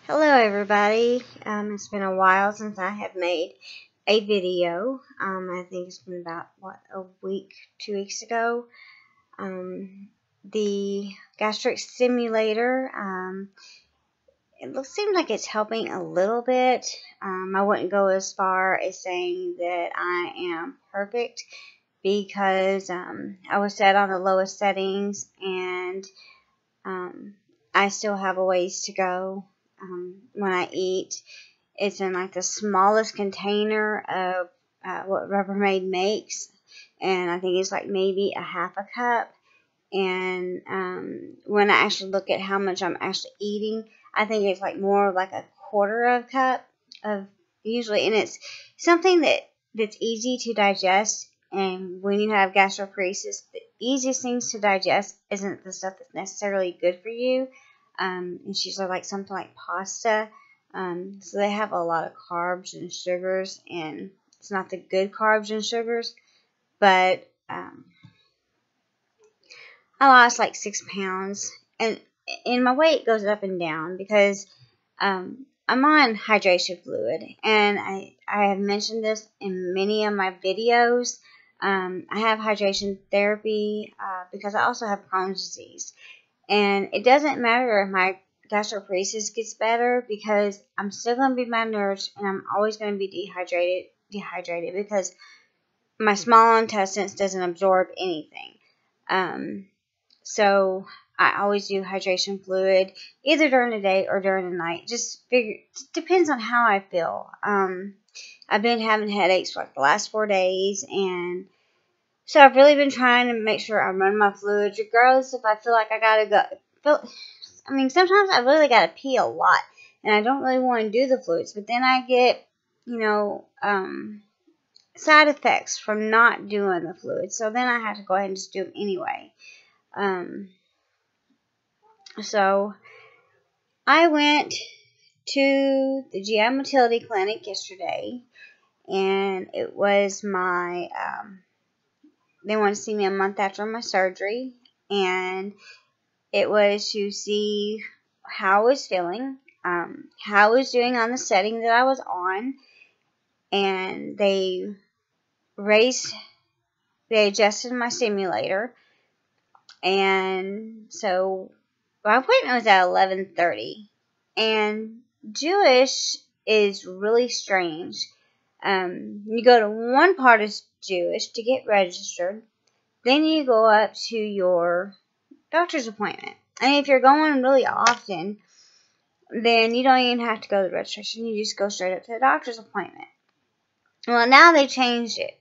Hello everybody. It's been a while since I have made a video. I think it's been about, a week, 2 weeks ago. The gastric stimulator, seems like it's helping a little bit. I wouldn't go as far as saying that I am perfect because I was set on the lowest settings and I still have a ways to go. When I eat, it's in like the smallest container of what Rubbermaid makes, and I think it's like maybe a half a cup. And when I actually look at how much I'm actually eating, I think it's like more like a quarter of a cup of usually, and it's something that's easy to digest. And when you have gastroparesis, the easiest things to digest isn't the stuff that's necessarily good for you. It's usually like something like pasta. So they have a lot of carbs and sugars, and it's not the good carbs and sugars. But I lost like 6 pounds, and my weight goes up and down because I'm on hydration fluid, and I have mentioned this in many of my videos. I have hydration therapy because I also have Crohn's disease. And it doesn't matter if my gastroparesis gets better because I'm still going to be malnourished and I'm always going to be dehydrated because my small intestines doesn't absorb anything. So I always do hydration fluid either during the day or during the night. It depends on how I feel. I've been having headaches for like the last 4 days, and so I've really been trying to make sure I run my fluids, regardless if I feel like I gotta go. Sometimes I really gotta pee a lot, and I don't really want to do the fluids, but then I get, side effects from not doing the fluids. So then I have to go ahead and just do them anyway. So I went to the GI Motility Clinic yesterday, and it was my they wanted to see me a month after my surgery, and it was to see how I was feeling, how I was doing on the setting that I was on, and they adjusted my stimulator, and so my appointment was at 11:30, and Jewish is really strange. You go to one part of Jewish to get registered, then you go up to your doctor's appointment. And if you're going really often, then you don't even have to go to the registration. You just go straight up to the doctor's appointment. Well, now they changed it.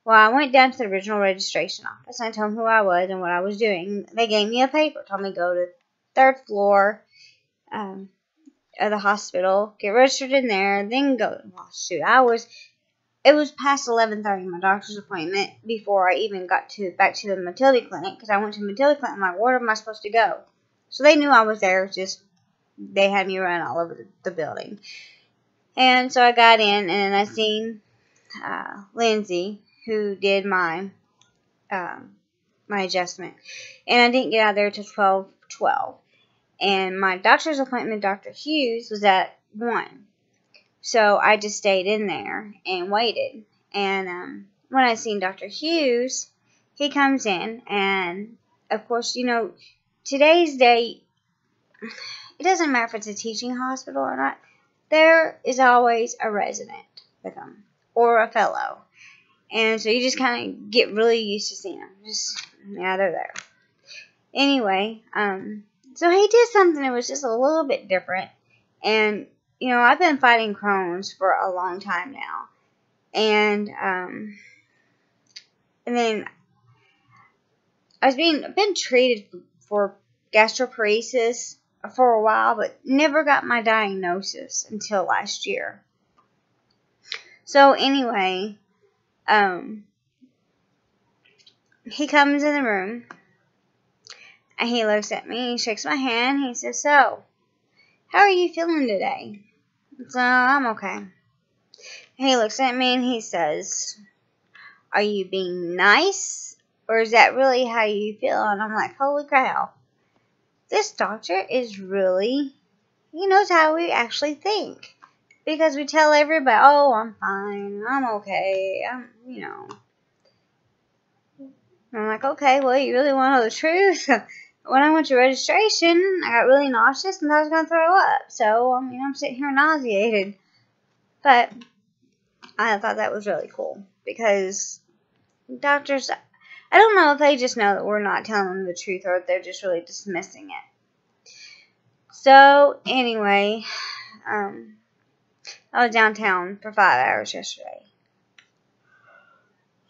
Well, I went down to the original registration office, and I told them who I was and what I was doing. They gave me a paper, told me to go to the 3rd floor of the hospital, get registered in there, then go. Well, shoot, it was past 11:30, my doctor's appointment, before I even got back to the motility clinic, because I went to the motility clinic. I'm like, where am I supposed to go? So they knew I was there, just they had me run all over the building. And so I got in, and I seen Lindsay, who did my adjustment. And I didn't get out of there till 12:12. And my doctor's appointment, Dr. Hughes, was at 1. So I just stayed in there and waited. And when I seen Dr. Hughes, he comes in, and of course, today's date, it doesn't matter if it's a teaching hospital or not, there is always a resident with them or a fellow. And so you just kind of get really used to seeing them. They're there. Anyway, so he did something that was just a little bit different. And I've been fighting Crohn's for a long time now. And then I've been treated for gastroparesis for a while, but never got my diagnosis until last year. So anyway, he comes in the room, and he looks at me, he shakes my hand, he says, "So, how are you feeling today?" So, "I'm okay." He looks at me and he says, "Are you being nice, or is that really how you feel?" And I'm like, holy cow, this doctor is really He knows how we actually think. Because we tell everybody, oh, I'm fine, I'm okay, And I'm like, okay, well, you really want to know the truth? When I went to registration, I got really nauseous and I was going to throw up. So, I'm sitting here nauseated. But I thought that was really cool because doctors, I don't know if they just know that we're not telling them the truth or if they're just really dismissing it. So, anyway, I was downtown for 5 hours yesterday.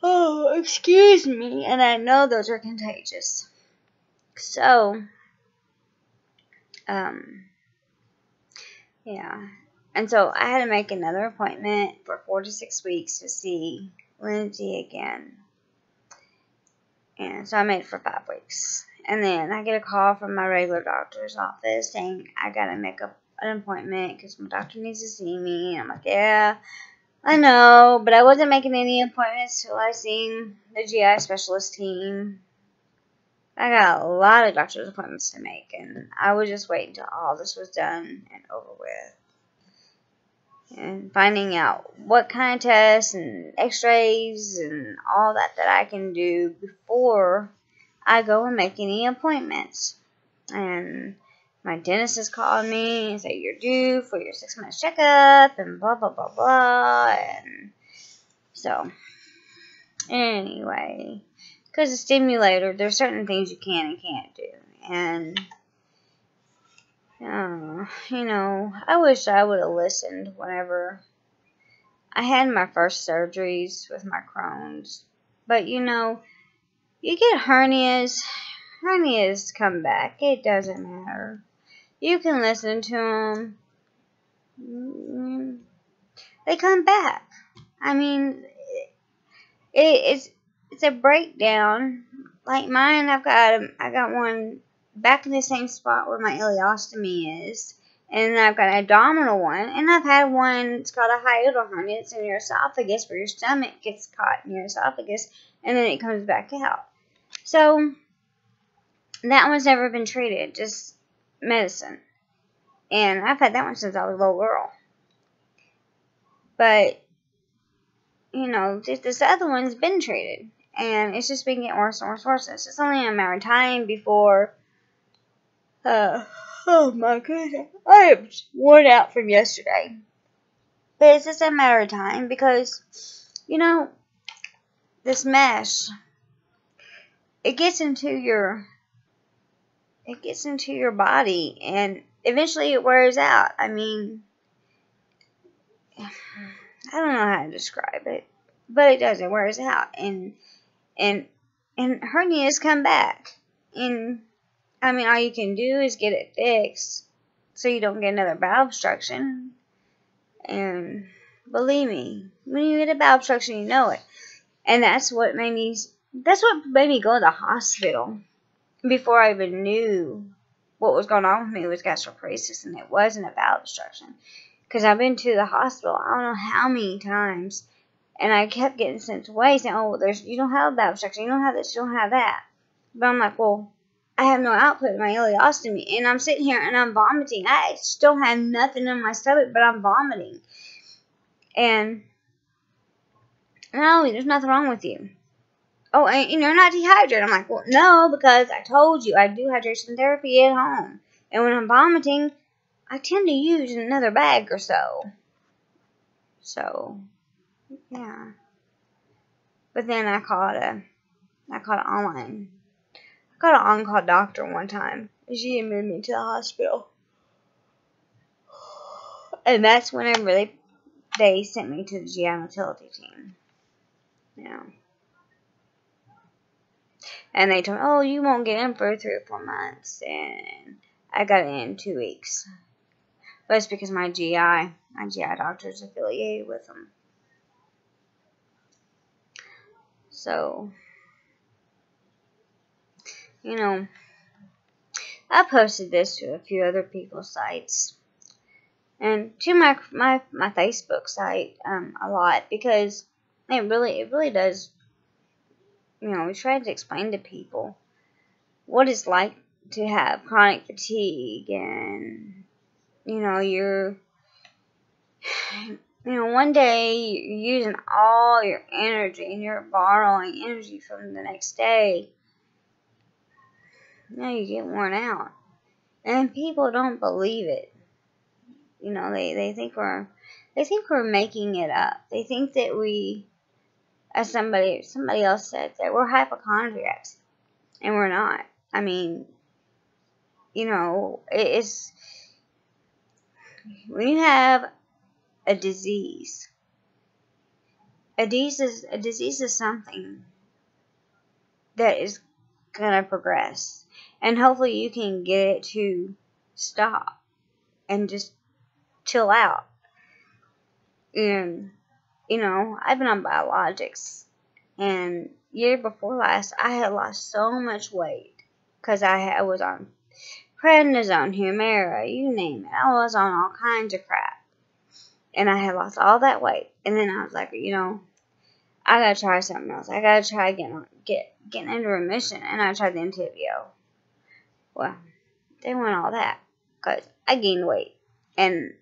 Oh, excuse me. And I know those are contagious. So, yeah. And so I had to make another appointment for 4 to 6 weeks to see Lindsay again. And so I made it for 5 weeks. And then I get a call from my regular doctor's office saying I gotta make an appointment because my doctor needs to see me. And I'm like, yeah, I know. But I wasn't making any appointments till I seen the GI specialist team. I got a lot of doctor's appointments to make. And I was just waiting until all this was done and over with. And finding out what kind of tests and x-rays and all that I can do before I go and make any appointments. And my dentist has called me and said, you're due for your 6-month checkup and blah, blah, blah, blah. And so, anyway, because the stimulator, there's certain things you can and can't do. And I wish I would have listened whenever I had my first surgeries with my Crohn's. But, you get hernias. Hernias come back. It doesn't matter. You can listen to them. They come back. I mean, it's a breakdown. Like mine, I got one back in the same spot where my ileostomy is. And I've got an abdominal one. And I've had one, it's called a hiatal hernia. It's in your esophagus where your stomach gets caught in your esophagus. And then it comes back out. So, that one's never been treated. Just medicine. And I've had that one since I was a little girl. But, this other one's been treated. And it's just been getting worse and worse and worse. It's just only a matter of time before... oh my goodness. I am worn out from yesterday. But it's just a matter of time because, this mesh, it gets into your body and eventually it wears out. I mean, I don't know how to describe it, but it does. It wears out, and hernias come back. And all you can do is get it fixed so you don't get another bowel obstruction. And believe me, when you get a bowel obstruction, you know it. And that's what made me go to the hospital before I even knew what was going on with me was gastroparesis, and it wasn't a bowel obstruction. Because I've been to the hospital, I don't know how many times, and I kept getting sent away saying, oh, you don't have a bowel obstruction, you don't have this, you don't have that. But I'm like, well, I have no output in my ileostomy, and I'm sitting here and I'm vomiting. I still have nothing in my stomach, but I'm vomiting. And no, there's nothing wrong with you. Oh, and you're not dehydrated. I'm like, well, no, because I told you I do hydration therapy at home. And when I'm vomiting, I tend to use another bag or so. So, yeah. But then I called an on-call doctor one time. She admitted me to the hospital. And that's whenever they sent me to the GI motility team. And they told me, oh, you won't get in for 3 or 4 months. And I got in 2 weeks. But it's because my GI doctor is affiliated with them. So, I posted this to a few other people's sites. And to my Facebook site a lot. Because it really does, we try to explain to people what it's like to have chronic fatigue and you know, one day you're using all your energy and you're borrowing energy from the next day. You get worn out. And people don't believe it. They think we're making it up. They think that we, as somebody else said, that we're hypochondriacs, and we're not. I mean, it's when you have a disease. A disease is something that is gonna progress, and hopefully you can get it to stop and just chill out. And I've been on biologics, and year before last, I had lost so much weight because I was on prednisone, Humira, you name it. I was on all kinds of crap, and I had lost all that weight. And then I was like, I gotta try something else. I gotta try getting into remission, and I tried the Entyvio. Well, they want all that because I gained weight, and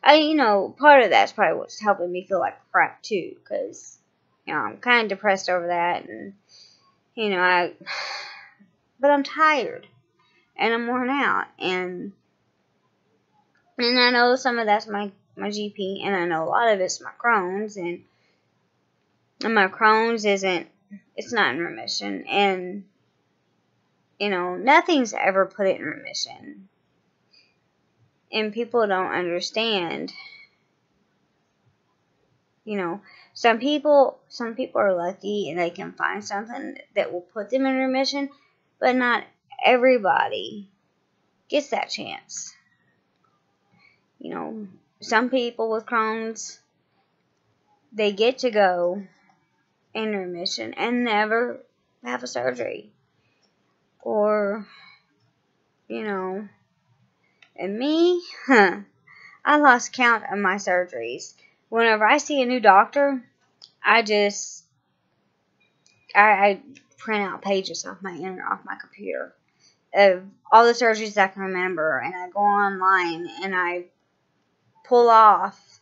part of that's probably what's helping me feel like crap too, because I'm kind of depressed over that, and but I'm tired and I'm worn out, and I know some of that's my GP, and I know a lot of it's my Crohn's, and my Crohn's it's not in remission, and nothing's ever put it in remission. And people don't understand. Some people are lucky and they can find something that will put them in remission, but not everybody gets that chance. Some people with Crohn's, they get to go in remission and never have a surgery. Or, and me, I lost count of my surgeries. Whenever I see a new doctor, I print out pages off my computer of all the surgeries I can remember, and I go online and I pull off,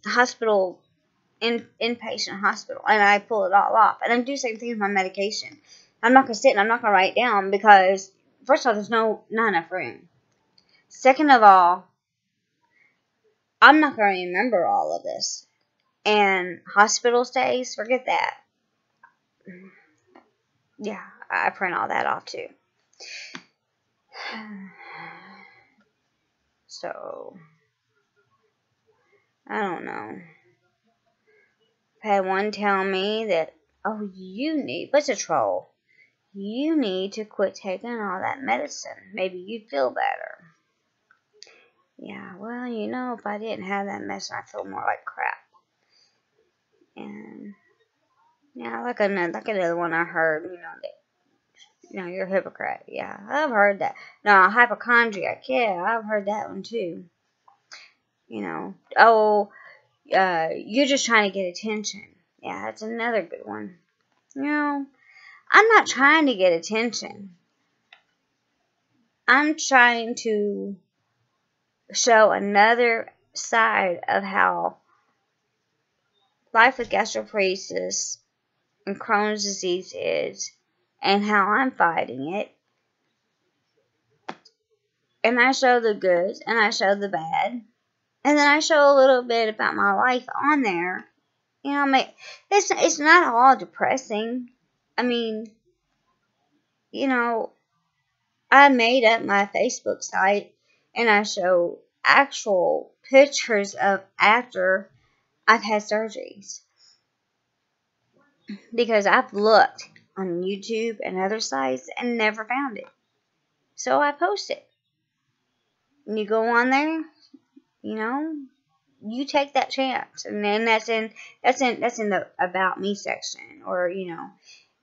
hospital, inpatient hospital, and I pull it all off. And I do the same thing with my medication. I'm not going to sit and I'm not going to write it down because, first of all, there's not enough room. Second of all, I'm not going to remember all of this. And hospital stays, forget that. Yeah, I print all that off too. So, I don't know. I had one tell me that, oh, what's a troll? You need to quit taking all that medicine. Maybe you'd feel better. Yeah, well, if I didn't have that medicine, I'd feel more like crap. And, yeah, like another one I heard, that, you're a hypocrite. Yeah, I've heard that. No, hypochondriac. Yeah, I've heard that one too. You're just trying to get attention. Yeah, that's another good one. I'm not trying to get attention. I'm trying to show another side of how life with gastroparesis and Crohn's disease is, and how I'm fighting it. And I show the good, and I show the bad, and then I show a little bit about my life on there. It's not all depressing. I mean, I made up my Facebook site, and I show actual pictures of after I've had surgeries. Because I've looked on YouTube and other sites and never found it. So I post it. And you go on there, you take that chance. And then that's in the about me section, or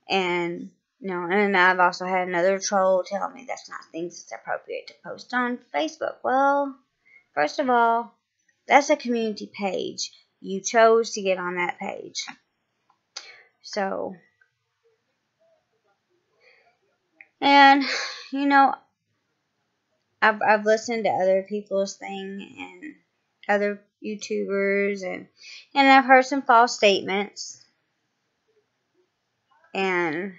and and I've also had another troll tell me that's not things that's appropriate to post on Facebook. Well, first of all, that's a community page. You chose to get on that page. So, and I've listened to other people's thing and other YouTubers and I've heard some false statements and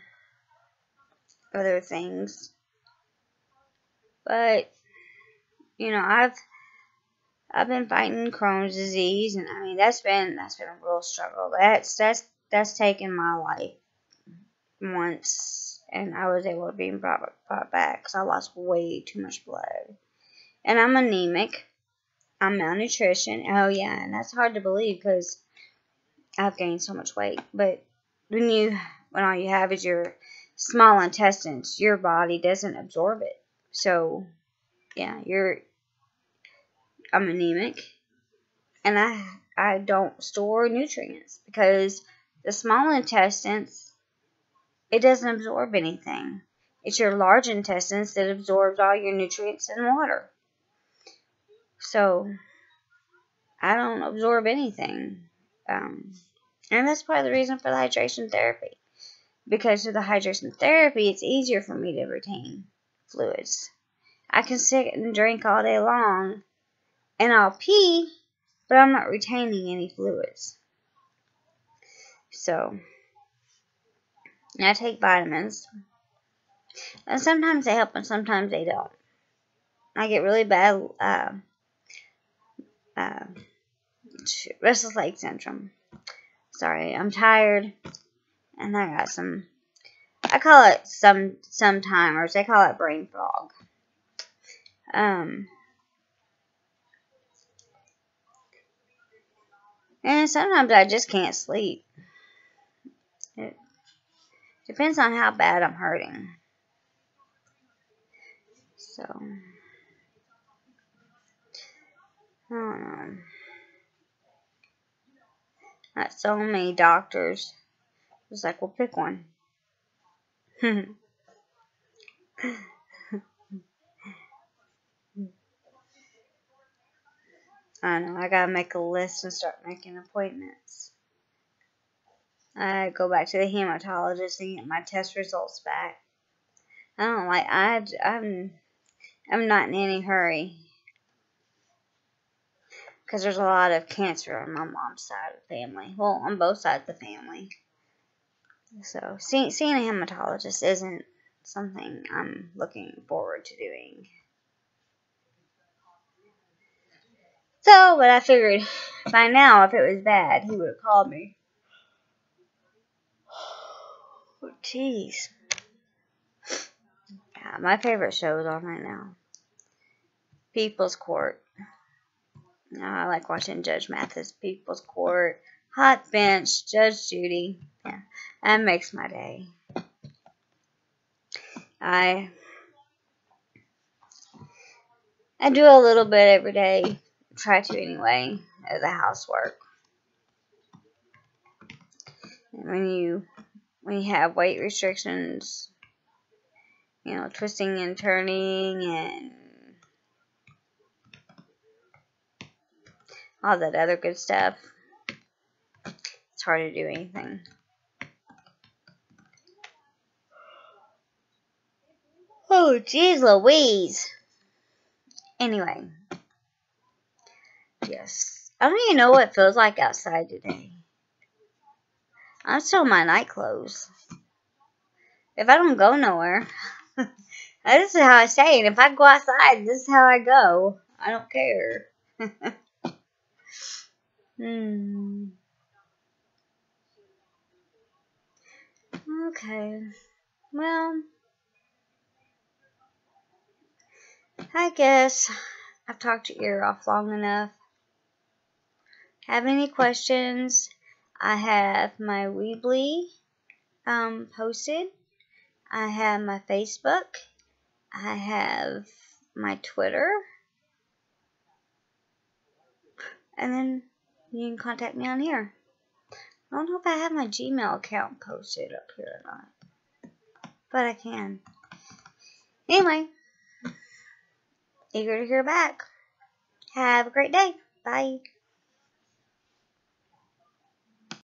other things. But I've been fighting Crohn's disease, and I mean that's been a real struggle. That's taken my life once, and I was able to be brought back because I lost way too much blood, and I'm anemic. I'm malnutrition. Oh yeah, and that's hard to believe because I've gained so much weight. But when all you have is your small intestines, your body doesn't absorb it. So yeah, I'm anemic, and I don't store nutrients because the small intestines, it doesn't absorb anything. It's your large intestines that absorbs all your nutrients and water. So I don't absorb anything. And that's part of the reason for the hydration therapy. Because of the hydration therapy, it's easier for me to retain fluids. I can sit and drink all day long, and I'll pee, but I'm not retaining any fluids. So, I take vitamins, and sometimes they help and sometimes they don't. I get really bad restless leg syndrome. Sorry, I'm tired, and I got I call it sometimes, they call it brain fog. And sometimes I just can't sleep. It depends on how bad I'm hurting. So, I don't know. Not so many doctors. It's like, well, pick one. I know, I gotta make a list and start making appointments. I go back to the hematologist and get my test results back. I'm not in any hurry. Because there's a lot of cancer on my mom's side of the family. Well, on both sides of the family. So, seeing a hematologist isn't something I'm looking forward to doing. So, but I figured by now, if it was bad, he would have called me. Oh, jeez. Yeah, my favorite show is on right now. People's Court. I like watching Judge Mathis. People's Court. Hot Bench. Judge Judy. Yeah, that makes my day. I do a little bit every day. Try to anyway. Of the housework. And when you have weight restrictions, twisting and turning and all that other good stuff, it's hard to do anything. Oh, jeez Louise. Anyway. Yes. I don't even know what it feels like outside today. I'm still in my night clothes. If I don't go nowhere, this is how I say it. If I go outside, this is how I go. I don't care. Okay. Well, I guess I've talked your ear off long enough. Have any questions? I have my Weebly posted. I have my Facebook. I have my Twitter. And then you can contact me on here. I don't know if I have my Gmail account posted up here or not. But I can. Anyway. Eager to hear back. Have a great day. Bye.